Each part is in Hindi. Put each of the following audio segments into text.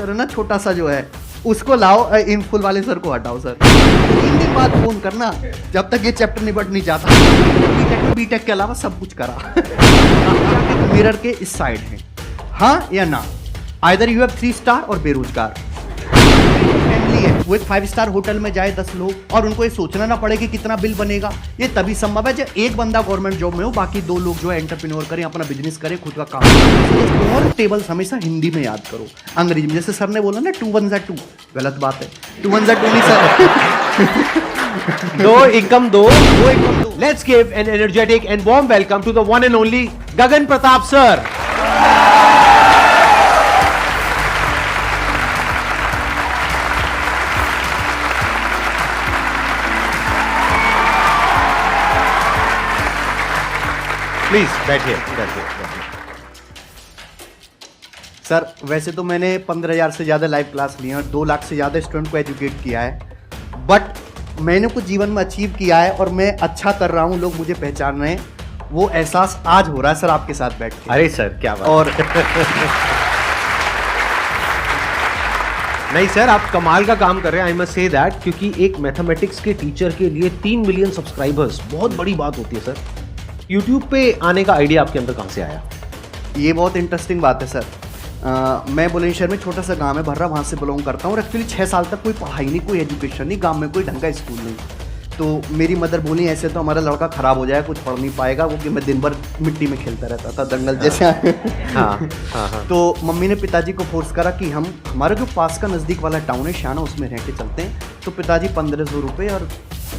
मास्टर है ना छोटा सा जो है, उसको लाओ, इन फुल वाले सर को हटाओ सर। 3 दिन बाद फोन करना जब तक ये चैप्टर निबट नहीं जाता। बीटेक के अलावा सब कुछ करा। मिरर के इस साइड है, हाँ या ना, आइदर यू हैव 3 स्टार और बेरोजगार। फैमिली है वो एक 5 स्टार होटल में जाए 10 लोग और उनको ये सोचना ना पड़े कि कितना बिल बनेगा। ये तभी संभव है जब एक बंदा गवर्नमेंट जॉब में हो, बाकी 2 लोग जो है एंटरप्रेन्योर करें, अपना बिजनेस करें, खुद का काम करें। और टेबल्स हमेशा हिंदी में याद करो, अंग्रेजी में जैसे सर ने बोला ना 2 1 2, गलत बात है, 2 1 2 नहीं sir. 2 Ekam 2। Let's give an energetic and warm welcome to the one and only Gagan Pratap sir. Please बैठिए। सर वैसे तो मैंने 15,000 से ज़्यादा लाइव क्लास लिए हैं, 2 लाख से ज़्यादा स्टूडेंट को एजुकेट किया है, बट मैंने कुछ जीवन में अचीव किया है और मैं अच्छा कर रहा हूँ, लोग मुझे पहचान रहे हैं, वो एहसास आज हो रहा है सर आपके साथ बैठ के। अरे सर क्या बात। और नहीं सर, आप कमाल का काम कर रहे हैं, आई मस्ट से दैट, क्योंकि एक मैथमेटिक्स के टीचर के लिए 3 मिलियन सब्सक्राइबर्स बहुत बड़ी बात होती है सर। यूट्यूब पे आने का आइडिया आपके अंदर कहाँ से आया? ये बहुत इंटरेस्टिंग बात है सर। मैं बुलंदशहर में छोटा सा गांव है भर्रा, वहाँ से बिलोंग करता हूँ और एक्चुअली 6 साल तक कोई पढ़ाई नहीं, कोई एजुकेशन नहीं, गांव में कोई ढंग का स्कूल नहीं। तो मेरी मदर बोली ऐसे तो हमारा लड़का खराब हो जाए, कुछ पढ़ नहीं पाएगा, क्योंकि मैं दिन भर मिट्टी में खेलता रहता था दंगल जैसे। हाँ। तो मम्मी ने पिताजी को फोर्स करा कि हम हमारे जो पास का नज़दीक वाला टाउन है शाना, उसमें रह के चलते हैं। तो पिताजी 1500 रुपये और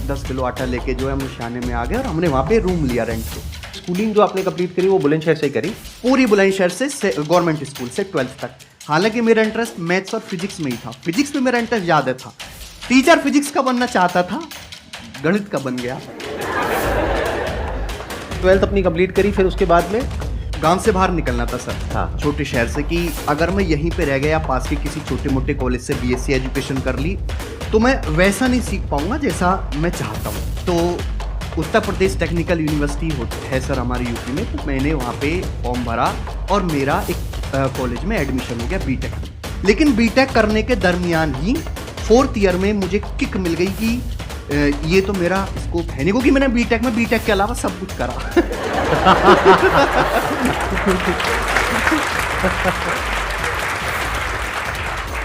10 किलो आटा लेके जो है हम शाने में आ गए और हमने वहाँ पे रूम लिया रेंट पे। स्कूलिंग जो आपने कंप्लीट करी वो बुलंदशहर से ही करी? पूरी बुलंदशहर से गवर्नमेंट स्कूल से 12th तक। हालांकि मेरा इंटरेस्ट मैथ्स और फिजिक्स में ही था, फिजिक्स में मेरा इंटरेस्ट ज़्यादा था। टीचर फिजिक्स का बनना चाहता था, गणित का बन गया। 12th अपनी कंप्लीट करी, फिर उसके बाद में गांव से बाहर निकलना था सर। हाँ। छोटे शहर से, कि अगर मैं यहीं पे रह गया पास के किसी छोटे मोटे कॉलेज से बीएससी एजुकेशन कर ली तो मैं वैसा नहीं सीख पाऊंगा जैसा मैं चाहता हूँ। तो उत्तर प्रदेश टेक्निकल यूनिवर्सिटी है सर हमारे यूपी में, तो मैंने वहाँ पे फॉर्म भरा और मेरा एक कॉलेज में एडमिशन हो गया बीटेक। लेकिन बीटेक करने के दरमियान ही 4th ईयर में मुझे किक मिल गई कि ये तो मेरा स्कोप है नहीं, क्योंकि मैंने बीटेक में बीटेक के अलावा सब कुछ करा।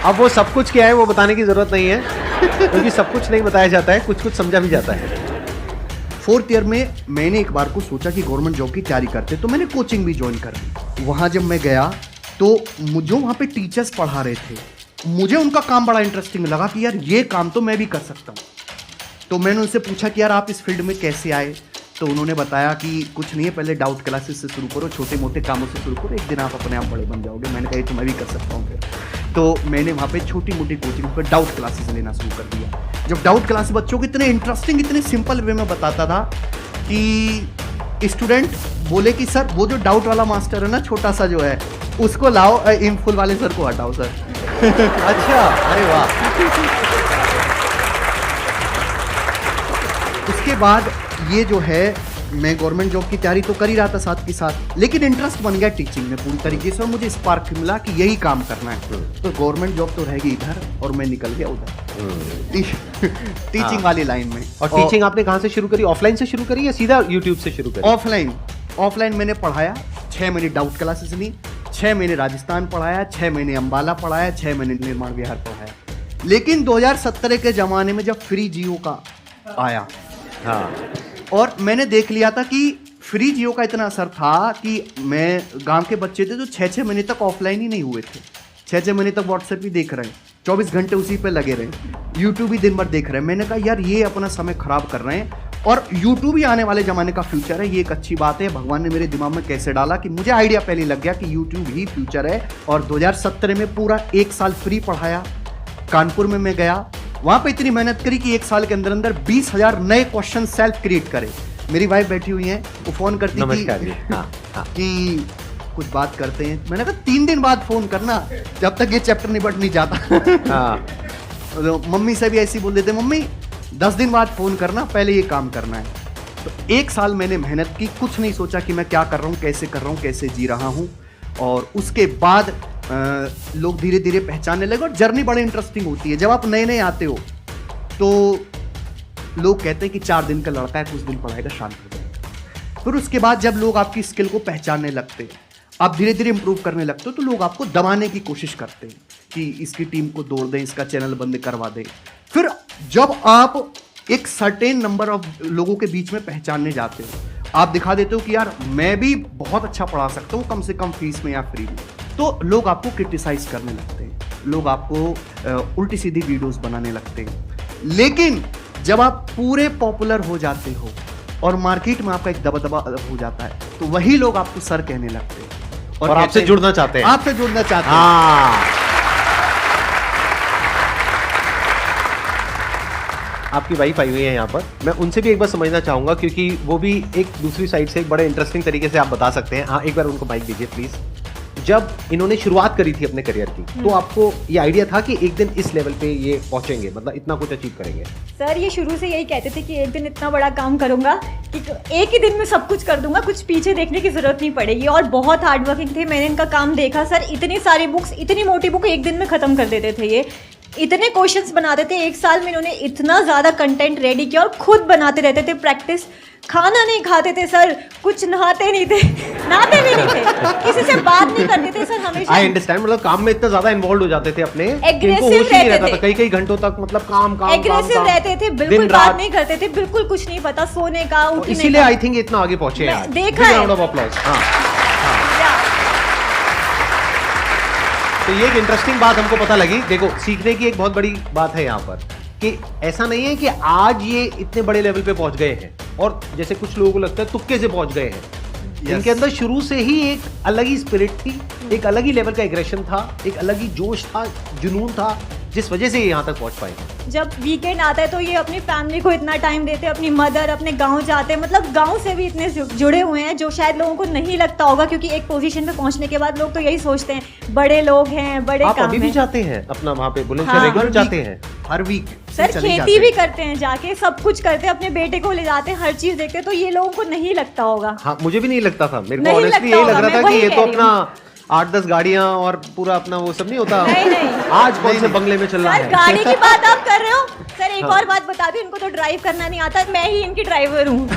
अब वो सब कुछ क्या है वो बताने की जरूरत नहीं है, क्योंकि सब कुछ नहीं बताया जाता है, कुछ कुछ समझा भी जाता है। 4th ईयर में मैंने एक बार को सोचा कि गवर्नमेंट जॉब की तैयारी करते, तो मैंने कोचिंग भी ज्वाइन कर ली। वहाँ जब मैं गया तो मुझे वहाँ पे टीचर्स पढ़ा रहे थे, मुझे उनका काम बड़ा इंटरेस्टिंग लगा कि यार ये काम तो मैं भी कर सकता हूँ। तो मैंने उनसे पूछा कि यार आप इस फील्ड में कैसे आए? तो उन्होंने बताया कि कुछ नहीं है, पहले डाउट क्लासेस से शुरू करो, छोटे मोटे कामों से शुरू करो, एक दिन आप अपने आप बड़े बन जाओगे। मैंने कहा तो मैं भी कर सकता हूँ। फिर तो मैंने वहाँ पे छोटी मोटी कोचिंग पर डाउट क्लासेस लेना शुरू कर दिया। जब डाउट क्लास बच्चों को इतने इंटरेस्टिंग, इतने सिंपल वे में बताता था कि स्टूडेंट बोले कि सर वो जो डाउट वाला मास्टर है ना छोटा सा जो है, उसको लाओ, इन फुल वाले सर को हटाओ सर। अच्छा, अरे वाह। उसके बाद ये जो है मैं गवर्नमेंट जॉब की तैयारी तो कर ही रहा था साथ के साथ, लेकिन इंटरेस्ट बन गया टीचिंग में पूरी तरीके से और मुझे स्पार्क मिला कि यही काम करना है। तो गवर्नमेंट जॉब तो रहेगी इधर और मैं निकल गया उधर टीचिंग वाली लाइन में। और टीचिंग आपने कहाँ से शुरू करी? ऑफलाइन से शुरू करी या सीधा यूट्यूब से शुरू करी? ऑफलाइन मैंने पढ़ाया, 6 महीने डाउट क्लासेस ली, 6 महीने राजस्थान पढ़ाया, 6 महीने अम्बाला पढ़ाया, 6 महीने निर्माण बिहार पढ़ाया। लेकिन 2017 के ज़माने में जब फ्री जियो का आया, हाँ, और मैंने देख लिया था कि फ्री जियो का इतना असर था कि मैं गांव के बच्चे थे जो 6-6 महीने तक ऑफलाइन ही नहीं हुए थे, 6-6 महीने तक व्हाट्सएप ही देख रहे हैं, 24 घंटे उसी पे लगे रहे, यूट्यूब ही दिन भर देख रहे हैं। मैंने कहा यार ये अपना समय खराब कर रहे हैं और यूट्यूब ही आने वाले ज़माने का फ्यूचर है, ये एक अच्छी बात है। भगवान ने मेरे दिमाग में कैसे डाला कि मुझे आइडिया पहले लग गया कि यूट्यूब ही फ्यूचर है। और 2017 में पूरा 1 साल फ्री पढ़ाया। कानपुर में मैं गया, वहाँ पे इतनी मेहनत करी कि 1 साल के अंदर अंदर 20,000 नए क्वेश्चन सेल्फ क्रिएट करे। मेरी वाइफ बैठी हुई हैं, वो फ़ोन करती कि कुछ बात करते हैं। मैंने कहा 3 दिन बाद फ़ोन करना जब तक ये चैप्टर निबट नहीं जाता। तो मम्मी से भी ऐसी बोल देते, मम्मी 10 दिन बाद फ़ोन करना, पहले ये काम करना है। तो 1 साल मैंने मेहनत की, कुछ नहीं सोचा कि मैं क्या कर रहा हूँ, कैसे कर रहा हूँ, कैसे जी रहा हूँ। और उसके बाद लोग धीरे धीरे पहचानने लगे और जर्नी बड़ी इंटरेस्टिंग होती है। जब आप नए नए आते हो तो लोग कहते हैं कि 4 दिन का लड़का है, कुछ दिन पढ़ाएगा शांत हो जाएगा। फिर उसके बाद जब लोग आपकी स्किल को पहचानने लगते हैं, आप धीरे धीरे इंप्रूव करने लगते हो, तो लोग आपको दबाने की कोशिश करते हैं कि इसकी टीम को तोड़ दें, इसका चैनल बंद करवा दें। फिर जब आप एक सर्टेन नंबर ऑफ लोगों के बीच में पहचानने जाते हो, आप दिखा देते हो कि यार मैं भी बहुत अच्छा पढ़ा सकता हूँ, कम से कम फीस में या फ्री में, तो लोग आपको क्रिटिसाइज करने लगते हैं, लोग आपको उल्टी सीधी वीडियोस बनाने लगते हैं। लेकिन जब आप पूरे पॉपुलर हो जाते हो और मार्केट में आपका एक दबदबा हो जाता है, तो वही लोग आपको सर कहने लगते हैं और आपसे जुड़ना चाहते हैं। आपसे जुड़ना चाहते हैं। हाँ। आपकी वाइफ आई हुई है यहाँ पर, मैं उनसे भी एक बार समझना चाहूंगा, क्योंकि वो भी एक दूसरी साइड से एक बड़े इंटरेस्टिंग तरीके से आप बता सकते हैं। हाँ, एक बार उनको माइक दीजिए प्लीज। जब इन्होंने शुरुआत करी थी अपने करियर की, तो आपको ये आइडिया था कि एक दिन इस लेवल पे ये पहुंचेंगे, मतलब इतना कुछ अचीव करेंगे? सर ये शुरू से यही कहते थे कि एक दिन इतना बड़ा काम करूंगा कि एक ही दिन में सब कुछ कर दूंगा, कुछ पीछे देखने की जरूरत नहीं पड़ेगी। और बहुत हार्ड वर्किंग थे, मैंने इनका काम देखा सर। इतनी सारी बुक्स, इतनी मोटी बुक एक दिन में खत्म कर देते थे ये। इतने क्वेश्चंस बनाते थे, 1 साल में इन्होंने इतना ज़्यादा कंटेंट रेडी किया और खुद बनाते रहते थे प्रैक्टिस। खाना नहीं खाते थे सर, कुछ नहाते नहीं थे, नहाते भी नहीं थे, किसी से बात नहीं करते थे सर हमेशा। आई अंडरस्टैंड, मतलब काम में इतना ज्यादा इन्वॉल्व हो जाते थे अपने, Aggressive इनको होश ही नहीं रहते रहता था, थे। कई घंटों तक, मतलब काम काम एग्रेसिव काम, रहते थे, बिल्कुल दिन बात रात। नहीं करते थे, बिल्कुल कुछ नहीं पता सोने का, उठने इसीलिए का। आई थिंक इतना आगे पहुंचे हैं मैं आज। देखा Big है। round of applause। हाँ। तो ये एक इंटरेस्टिंग बात हमको पता लगी। देखो, सीखने की एक बहुत बड़ी बात है यहाँ पर कि ऐसा नहीं है कि आज ये इतने बड़े लेवल पे पहुंच गए हैं और जैसे कुछ लोगों को लगता है तुक्के से पहुंच गए हैं। इनके अंदर शुरू से ही एक अलग ही स्पिरिट थी, एक अलग ही लेवल का एग्रेशन था, एक अलग ही जोश था, जुनून था, जिस वजह से ये यहाँ तक पहुंच पाए। जब वीकेंड आता है तो ये अपनी फैमिली को इतना टाइम देते हैं, अपनी मदर, अपने गांव जाते हैं, मतलब गांव से भी इतने जुड़े हुए हैं जो शायद लोगों को नहीं लगता होगा, क्योंकि एक पोजीशन पे पहुंचने के बाद लोग तो यही सोचते हैं बड़े लोग हैं, बड़े आप काम अभी भी हैं। जाते हैं अपना वहाँ पे बुलंदशहर हाँ। रेगुलर जाते हैं? हर वीक सर खेती भी करते हैं जाके, सब कुछ करते हैं, अपने बेटे को ले जाते हैं, हर चीज देखते हैं, तो ये लोगों को नहीं लगता होगा। हाँ, मुझे भी नहीं लगता था, मेरे को नहीं ऑनेस्टली लगता यही लग होगा, रहा था मैं कि वही ये कह तो रही अपना 8-10 गाड़ियां और पूरा अपना वो सब नहीं होता। नहीं। आज कौन से बंगले में चल रहा सर है? गाड़ी की बात आप कर रहे हो सर, एक हाँ। और बात बता दूं, इनको तो ड्राइव करना नहीं आता, मैं ही इनकी ड्राइवर हूँ।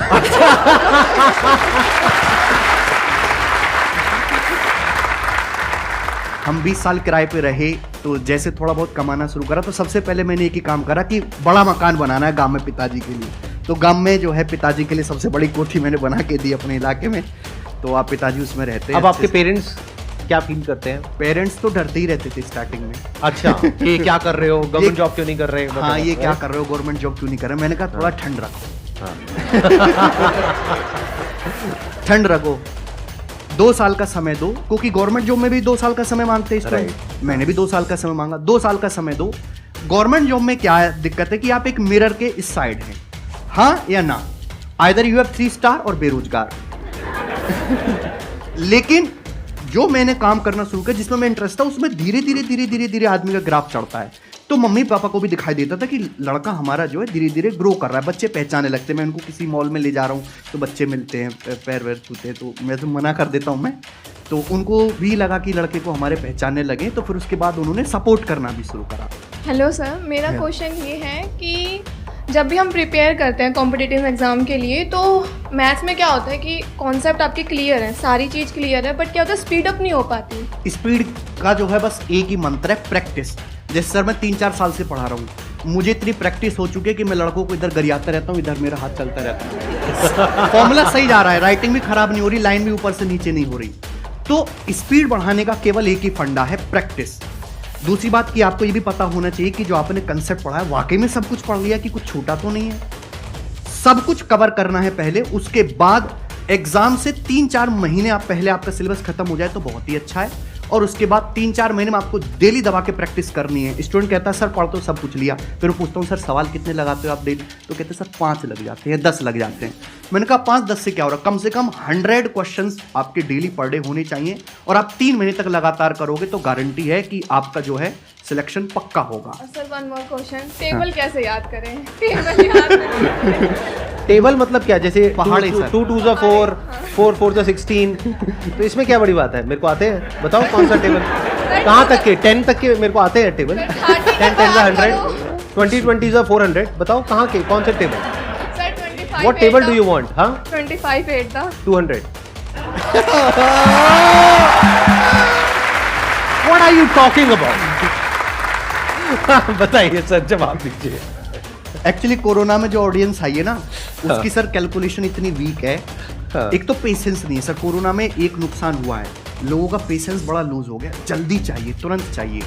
हम 20 साल किराए पे रहे, तो जैसे थोड़ा बहुत कमाना शुरू करा, तो सबसे पहले मैंने एक ही काम करा कि बड़ा मकान बनाना है गांव में पिताजी के लिए। तो गांव में जो है पिताजी के लिए सबसे बड़ी कोठी मैंने बना के दी अपने इलाके में, तो आप पिताजी उसमें रहते हैं। अब आपके पेरेंट्स क्या फील करते हैं? पेरेंट्स तो डरते ही रहते थे स्टार्टिंग में। अच्छा, ये क्या कर रहे हो, गवर्नमेंट जॉब क्यों नहीं कर रहे? हाँ, ये क्या कर रहे हो, गवर्नमेंट जॉब क्यों नहीं कर रहे? मैंने कहा थोड़ा ठंड रखो, ठंड रखो, 2 साल का समय दो, क्योंकि गवर्नमेंट जॉब में भी 2 साल का समय मांगते हैं इस टाइम। मैंने भी 2 साल का समय मांगा, 2 साल का समय दो। गवर्नमेंट जॉब में क्या दिक्कत है कि आप एक मिरर के इस साइड हैं, हाँ या ना, आइदर यू हैव 3 स्टार और बेरोजगार। लेकिन जो मैंने काम करना शुरू किया, जिसमें मैं इंटरेस्ट था, उसमें धीरे धीरे आदमी का ग्राफ चढ़ता है। तो मम्मी पापा को भी दिखाई देता था कि लड़का हमारा जो है धीरे धीरे ग्रो कर रहा है, बच्चे पहचाने लगते हैं। मैं उनको किसी मॉल में ले जा रहा हूँ तो बच्चे मिलते हैं, पैर वैर छूते हैं, तो मैं तो मना कर देता हूँ मैं। तो उनको भी लगा कि लड़के को हमारे पहचानने लगे, तो फिर उसके बाद उन्होंने सपोर्ट करना भी शुरू करा। हेलो सर, मेरा क्वेश्चन ये है कि जब भी हम प्रिपेयर करते हैं कॉम्पिटिटिव एग्ज़ाम के लिए, तो मैथ्स में क्या होता है कि कॉन्सेप्ट आपके क्लियर है, सारी चीज़ क्लियर है, बट क्या होता है स्पीड अप नहीं हो पाती। स्पीड का जो है बस एक ही मंत्र है, प्रैक्टिस। जैसे सर मैं 3-4 साल से पढ़ा रहा हूँ, मुझे इतनी प्रैक्टिस हो चुकी है कि मैं लड़कों को इधर गरियाता रहता हूँ, इधर मेरा हाथ चलता रहता है। फॉर्मूला सही जा रहा है, राइटिंग भी खराब नहीं हो रही, लाइन भी ऊपर से नीचे नहीं हो रही। तो स्पीड बढ़ाने का केवल एक ही फंडा है, प्रैक्टिस। दूसरी बात कि आपको ये भी पता होना चाहिए कि जो आपने कंसेप्ट पढ़ा है वाकई में सब कुछ पढ़ लिया कि कुछ छूटा तो नहीं है। सब कुछ कवर करना है पहले, उसके बाद एग्जाम से 3-4 महीने आप पहले आपका सिलेबस खत्म हो जाए तो बहुत ही अच्छा है। और उसके बाद 3-4 महीने में आपको डेली दबा के प्रैक्टिस करनी है। स्टूडेंट कहता है सर पढ़ तो सब कुछ लिया, फिर मैं पूछता हूँ सर सवाल कितने लगाते हो आप डेली, तो कहते हैं सर 5 लग जाते हैं, 10 लग जाते हैं। मैंने कहा 5-10 से क्या हो रहा है, कम से कम 100 क्वेश्चंस आपके डेली पर डे होने चाहिए, और आप 3 महीने तक लगातार करोगे तो गारंटी है कि आपका जो है सिलेक्शन पक्का होगा। और sir one more question, table कैसे याद करें? टेबल याद करें। टेबल मतलब क्या? जैसे पहाड़ी सर। 2 2 जा 4, 4 4 जा 16, तो इसमें क्या बड़ी बात है? मेरे को आते हैं, बताओ कौन सा टेबल? कहाँ तक के? 10 तक के मेरे को आते हैं टेबल। 10 10 100, 20 20 400। बताओ कहाँ के, कौन से table? Sir 25 What table do you want? हाँ 25 8 था 200। What are you talking about? बताइए सर, जवाब दीजिए। एक्चुअली कोरोना में जो ऑडियंस आई है ना, उसकी सर कैलकुलेशन इतनी वीक है। हाँ। एक तो पेशेंस नहीं है सर। कोरोना में एक नुकसान हुआ है, लोगों का पेशेंस बड़ा लूज हो गया, जल्दी चाहिए, तुरंत चाहिए।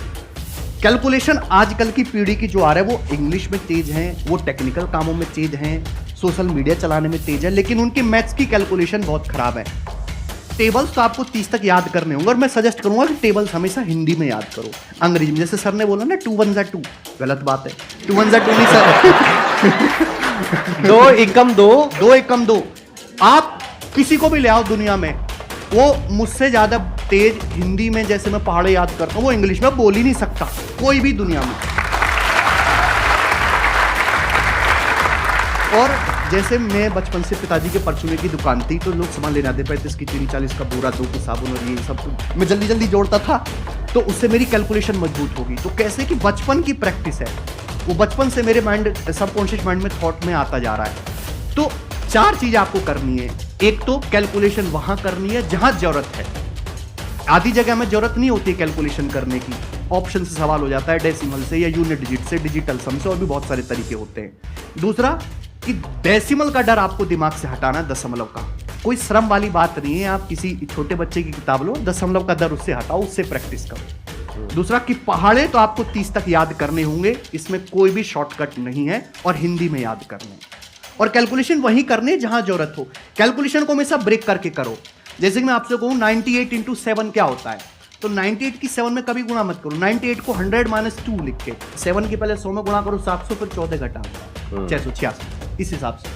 कैलकुलेशन आजकल की पीढ़ी की जो आ रहा है वो इंग्लिश में तेज है, वो टेक्निकल कामों में तेज हैं, सोशल मीडिया चलाने में तेज है, लेकिन उनके मैथ्स की कैलकुलेशन बहुत खराब है। टेबल्स तो आपको 30 तक याद करने होंगे, और मैं सजेस्ट करूंगा कि टेबल्स हमेशा हिंदी में याद करो। अंग्रेजी में जैसे सर ने बोला ना 2 1 2, गलत बात है। 2 1 2 नहीं सर। 2 एकम 2। 2 एकम 2। आप किसी को भी ले आओ दुनिया में, वो मुझसे ज्यादा तेज हिंदी में जैसे मैं पहाड़े याद करता हूँ, वो इंग्लिश में बोल ही नहीं सकता कोई भी दुनिया में। और जैसे मैं बचपन से पिताजी के परचूने की दुकान थी, तो लोग सामान लेने आते, 35 की चीनी, 40 का बोरा, 2 की साबुन और ये सब मैं जल्दी जल्दी जोड़ता था, तो उससे मेरी कैलकुलेशन मजबूत होगी। तो कैसे कि बचपन की प्रैक्टिस है, वो बचपन से मेरे माइंड, सबकॉन्शियस माइंड में थॉट में आता जा रहा है। तो 4 चीज़ आपको करनी है। एक तो कैलकुलेशन वहाँ करनी है जहाँ जरूरत है। आधी जगह में जरूरत नहीं होती है कैलकुलेशन करने की, ऑप्शन से सवाल हो जाता है, डेसिमल से या यूनिट डिजिट से, डिजिटल सम से, और भी बहुत सारे तरीके होते हैं। दूसरा कि डेसिमल का डर आपको दिमाग से हटाना है, दशमलव का। कोई श्रम वाली बात नहीं है, आप किसी छोटे बच्चे की किताब लो, दशमलव का डर उससे हटाओ, उससे प्रैक्टिस करो। दूसरा कि पहाड़े तो आपको 30 तक याद करने होंगे, इसमें कोई भी शॉर्टकट नहीं है, और हिंदी में याद करने, और कैलकुलेशन वहीं करने जहां जरूरत हो। कैलकुलेशन को हमेशा ब्रेक करके करो। जैसे कि मैं आपसे कहूँ 98 × 7 क्या होता है, तो 98 की 7 में कभी गुणा मत करो। 98 को 100 - 2 लिख के 7 के पहले 100 में गुणा करो, 700, फिर 14 घटा 686, इस हिसाब से।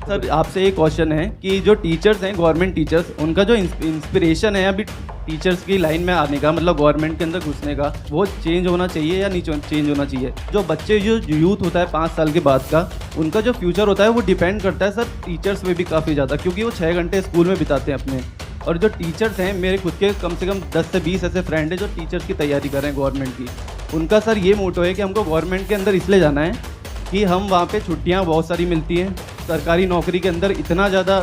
सर आपसे एक क्वेश्चन है कि जो टीचर्स हैं, गवर्नमेंट टीचर्स, उनका जो इंस्पिरेशन है अभी टीचर्स की लाइन में आने का, मतलब गवर्नमेंट के अंदर घुसने का, वो चेंज होना चाहिए या नहीं चेंज होना चाहिए? जो बच्चे, जो यूथ होता है 5 साल के बाद का, उनका जो फ्यूचर होता है वो डिपेंड करता है सर टीचर्स पे भी काफ़ी ज़्यादा, क्योंकि वो 6 घंटे स्कूल में बिताते हैं अपने। और जो टीचर्स हैं, मेरे खुद के कम से कम 10 से 20 ऐसे फ्रेंड हैं जो टीचर्स की तैयारी कर रहे हैं गवर्नमेंट की। उनका सर ये मोटो है कि हमको गवर्नमेंट के अंदर इसलिए जाना है कि हम वहाँ पे छुट्टियाँ बहुत सारी मिलती हैं, सरकारी नौकरी के अंदर इतना ज़्यादा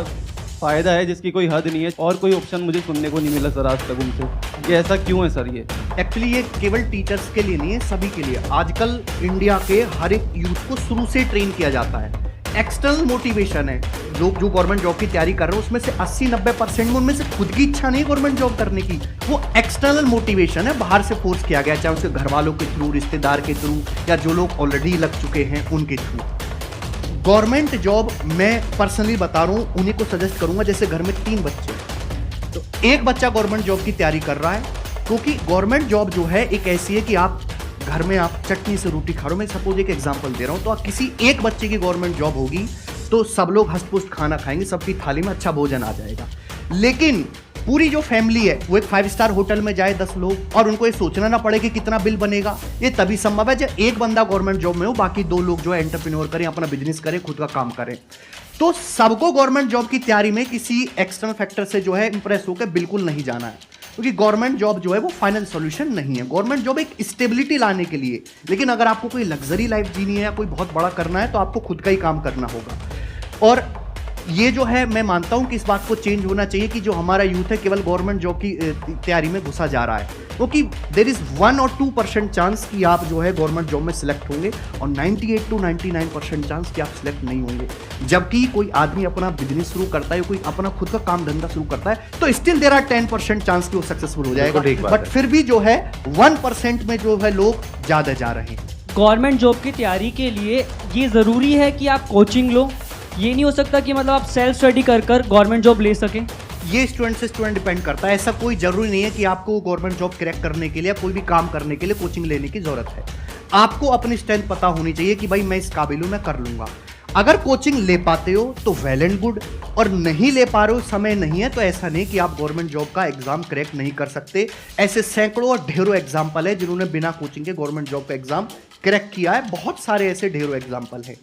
फ़ायदा है जिसकी कोई हद नहीं है, और कोई ऑप्शन मुझे सुनने को नहीं मिला सर आज तक उनसे। ये ऐसा क्यों है सर? ये एक्चुअली ये केवल टीचर्स के लिए नहीं है, सभी के लिए। आजकल इंडिया के हर एक यूथ को शुरू से ट्रेन किया जाता है। एक्सटर्नल मोटिवेशन है। लोग जो गवर्नमेंट जॉब की तैयारी कर रहे हैं उसमें से 80-90% में उनमें से खुद की इच्छा नहीं गवर्नमेंट जॉब करने की, वो एक्सटर्नल मोटिवेशन है, बाहर से फोर्स किया गया, चाहे उसके घर वालों के थ्रू, रिश्तेदार के थ्रू, या जो लोग ऑलरेडी लग चुके हैं उनके थ्रू। गवर्नमेंट जॉब मैं पर्सनली बता रहा हूँ, उन्हीं को सजेस्ट करूंगा। जैसे घर में 3 बच्चे, तो एक बच्चा गवर्नमेंट जॉब की तैयारी कर रहा है, क्योंकि गवर्नमेंट जॉब जो है एक ऐसी है कि आप घर में आप चटनी से रोटी खा रहे हो। मैं सपोज एक एग्जांपल दे रहा हूँ, तो किसी एक बच्चे की गवर्नमेंट जॉब होगी तो सब लोग हंसपुष्ट खाना खाएंगे, सबकी थाली में अच्छा भोजन आ जाएगा। लेकिन पूरी जो फैमिली है वो एक 5 स्टार होटल में जाए 10 लोग, और उनको ये सोचना ना पड़े कि कितना बिल बनेगा, ये तभी संभव है जब एक बंदा गवर्नमेंट जॉब में हो, बाकी 2 लोग जो है एंटरप्रेन्योर करें, अपना बिजनेस करें, खुद का काम करें। तो सबको गवर्नमेंट जॉब की तैयारी में किसी एक्सटर्नल फैक्टर से जो है इंप्रेस होकर बिल्कुल नहीं जाना है, क्योंकि गवर्नमेंट जॉब जो है वो फाइनल सॉल्यूशन नहीं है। गवर्नमेंट जॉब एक स्टेबिलिटी लाने के लिए, लेकिन अगर आपको कोई लग्जरी लाइफ जीनी है या कोई बहुत बड़ा करना है तो आपको खुद का ही काम करना होगा। और ये जो है मैं मानता हूं कि इस बात को चेंज होना चाहिए कि जो हमारा यूथ है केवल गवर्नमेंट जॉब की तैयारी में घुसा जा रहा है, क्योंकि देयर इज 1 और 2% चांस कि आप जो है गवर्नमेंट जॉब में सिलेक्ट होंगे, और 98 to 99% चांस कि आप सिलेक्ट नहीं होंगे। जबकि कोई आदमी अपना बिजनेस शुरू करता है, कोई अपना खुद का काम धंधा शुरू करता है, तो स्टिल देयर आर 10% चांस कि वो सक्सेसफुल हो जाएगा, बट फिर भी जो है 1% में जो है लोग ज्यादा जा रहे हैं। गवर्नमेंट जॉब की तैयारी के लिए ये ज़रूरी है कि आप कोचिंग लो, ये नहीं हो सकता कि मतलब आप सेल्फ स्टडी कर गवर्नमेंट जॉब ले सकें? ये स्टूडेंट से स्टूडेंट डिपेंड करता है। ऐसा कोई जरूरी नहीं है कि आपको गवर्नमेंट जॉब क्रैक करने के लिए, कोई भी काम करने के लिए कोचिंग लेने की जरूरत है। आपको अपनी स्ट्रेंथ पता होनी चाहिए कि भाई मैं इस काबिल हूं, मैं कर लूंगा। अगर कोचिंग ले पाते हो तो वेल एंड गुड, और नहीं ले पा रहे हो, समय नहीं है, तो ऐसा नहीं कि आप गवर्नमेंट जॉब का एग्जाम क्रैक नहीं कर सकते। ऐसे सैकड़ों और ढेरों एग्जाम्पल है जिन्होंने बिना कोचिंग के गवर्नमेंट जॉब का एग्जाम क्रैक किया है। बहुत सारे ऐसे ढेरों एग्जाम्पल है।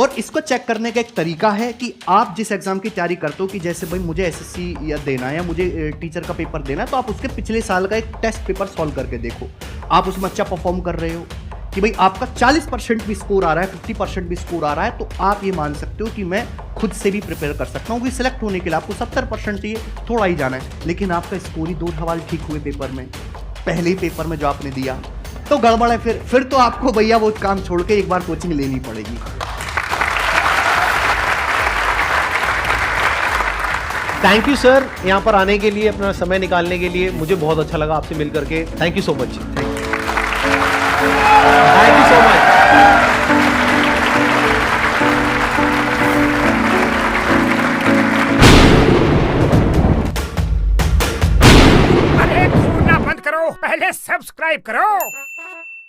और इसको चेक करने का एक तरीका है कि आप जिस एग्जाम की तैयारी करते हो, कि जैसे भाई मुझे एसएससी या देना है या मुझे टीचर का पेपर देना है, तो आप उसके पिछले साल का एक टेस्ट पेपर सॉल्व करके देखो, आप उसमें अच्छा परफॉर्म कर रहे हो कि भाई आपका 40% भी स्कोर आ रहा है, 50% भी स्कोर आ रहा है, तो आप ये मान सकते हो कि मैं खुद से भी प्रिपेयर कर सकता हूँ। क्योंकि सिलेक्ट होने के लिए आपको 70% चाहिए, थोड़ा ही जाना है, लेकिन आपका स्कोर ही 2 सवाल ठीक हुए पेपर में, पहले ही पेपर में जो आपने दिया, तो गड़बड़ है। फिर तो आपको भैया वो काम छोड़ के एक बार कोचिंग लेनी पड़ेगी। थैंक यू सर, यहाँ पर आने के लिए, अपना समय निकालने के लिए। मुझे बहुत अच्छा लगा आपसे मिल करके। Thank you so much. Thank you so much. अरे घूरना बंद करो, पहले सब्सक्राइब करो।